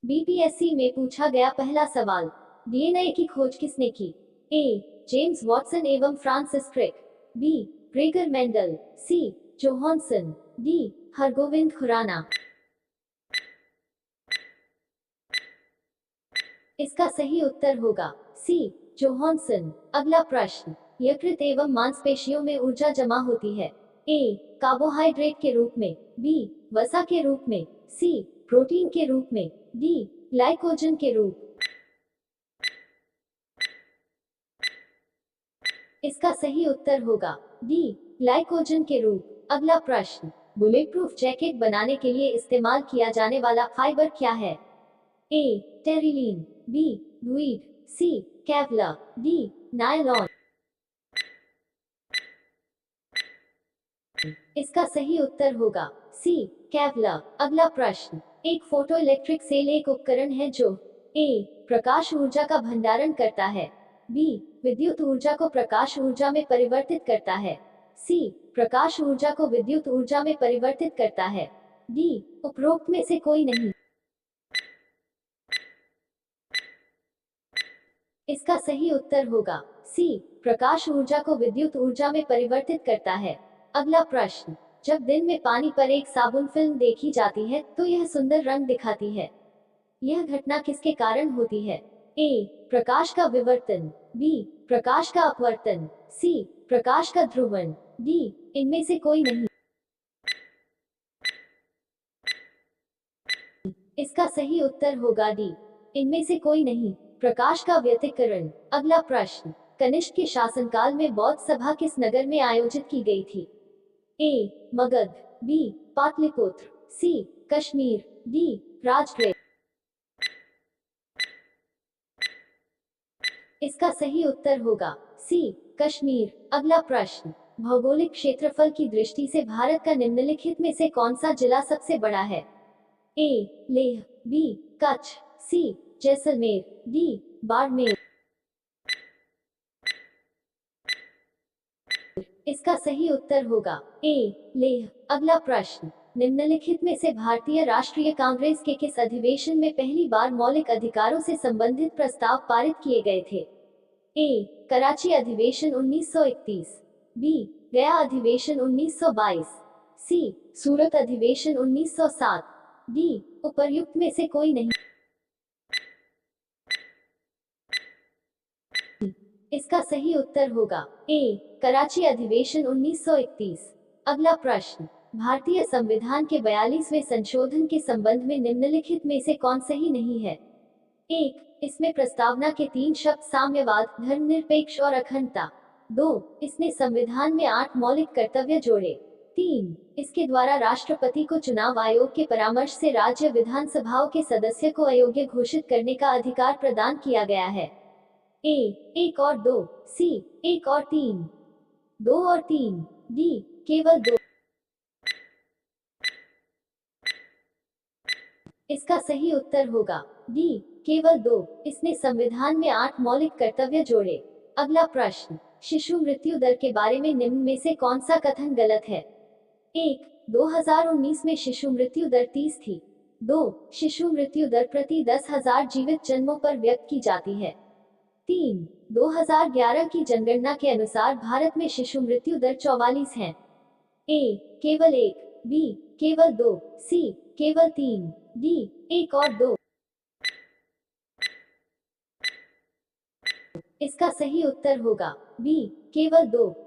BPSC में पूछा गया पहला सवाल। डीएनए की खोज किसने की? ए. जेम्स वॉटसन एवं Francis Crick. B. Gregor Mendel. C. Johannsen. D. Hargobind Khorana. इसका सही उत्तर होगा सी. जोहानसन। अगला प्रश्न। यकृत एवं मांसपेशियों में ऊर्जा जमा होती है। ए. कार्बोहाइड्रेट के रूप में। बी. वसा के रूप में। सी. प्रोटीन के रूप में। डी. ग्लाइकोजन के रूप। इसका सही उत्तर होगा डी. ग्लाइकोजन के रूप। अगला प्रश्न। बुलेट प्रूफ जैकेट बनाने के लिए इस्तेमाल किया जाने वाला फाइबर क्या है? ए. टेरिलीन। बी. ड्वीड। सी. केवलर। डी. नायलॉन। इसका सही उत्तर होगा सी. केवलर। अगला प्रश्न। एक फोटो इलेक्ट्रिक सेल एक उपकरण है जो ए. प्रकाश ऊर्जा का भंडारण करता है। बी. विद्युत ऊर्जा को प्रकाश ऊर्जा में परिवर्तित करता है। सी. प्रकाश ऊर्जा को विद्युत ऊर्जा में परिवर्तित करता है। डी. उपरोक्त में से कोई नहीं। इसका सही उत्तर होगा सी. प्रकाश ऊर्जा को विद्युत ऊर्जा में परिवर्तित करता है। अगला प्रश्न। जब दिन में पानी पर एक साबुन फिल्म देखी जाती है तो यह सुंदर रंग दिखाती है। यह घटना किसके कारण होती है? ए. प्रकाश का विवर्तन। बी. प्रकाश का अपवर्तन। सी. प्रकाश का ध्रुवण। डी. इनमें से कोई नहीं। इसका सही उत्तर होगा डी. इनमें से कोई नहीं। प्रकाश का व्यतिकरण। अगला प्रश्न। कनिष्क के शासनकाल में बौद्ध सभा किस नगर में आयोजित की गई थी? ए. मगध। बी. पाटलिपुत्र। सी. कश्मीर। डी. राजगृह। इसका सही उत्तर होगा सी. कश्मीर। अगला प्रश्न। भौगोलिक क्षेत्रफल की दृष्टि से भारत का निम्नलिखित में से कौन सा जिला सबसे बड़ा है? ए. लेह। बी. कच्छ। सी. जैसलमेर। डी. बाड़मेर। इसका सही उत्तर होगा ए. लेह। अगला प्रश्न। निम्नलिखित में से भारतीय राष्ट्रीय कांग्रेस के किस अधिवेशन में पहली बार मौलिक अधिकारों से संबंधित प्रस्ताव पारित किए गए थे? ए. कराची अधिवेशन 1931। बी. गया अधिवेशन 1922। सी. सूरत अधिवेशन 1907। डी. उपर्युक्त में से कोई नहीं। इसका सही उत्तर होगा ए. कराची अधिवेशन 1931। अगला प्रश्न। भारतीय संविधान के 42वें संशोधन के संबंध में निम्नलिखित में से कौन सही नहीं है? एक. इसमें प्रस्तावना के 3 शब्द साम्यवाद, धर्मनिरपेक्ष और अखंडता। 2. इसने संविधान में 8 मौलिक कर्तव्य जोड़े। 3. इसके द्वारा राष्ट्रपति को चुनाव आयोग के परामर्श से राज्य विधानसभाओं के सदस्य को अयोग्य घोषित करने का अधिकार प्रदान किया गया है। ए. 1 और 2। सी. 1 और 3। 2 और 3। डी. केवल 2। इसका सही उत्तर होगा डी. केवल 2। इसने संविधान में 8 मौलिक कर्तव्य जोड़े। अगला प्रश्न। शिशु मृत्यु दर के बारे में निम्न में से कौन सा कथन गलत है? 1. 2019 में शिशु मृत्यु दर 30 थी। 2. शिशु मृत्यु दर प्रति 10,000 जीवित जन्मों पर व्यक्त की जाती है। 3. 2011 की जनगणना के अनुसार भारत में शिशु मृत्यु दर 44 है। ए. केवल 1। बी. केवल 2। सी. केवल 3। डी. 1 और 2। इसका सही उत्तर होगा बी. केवल 2।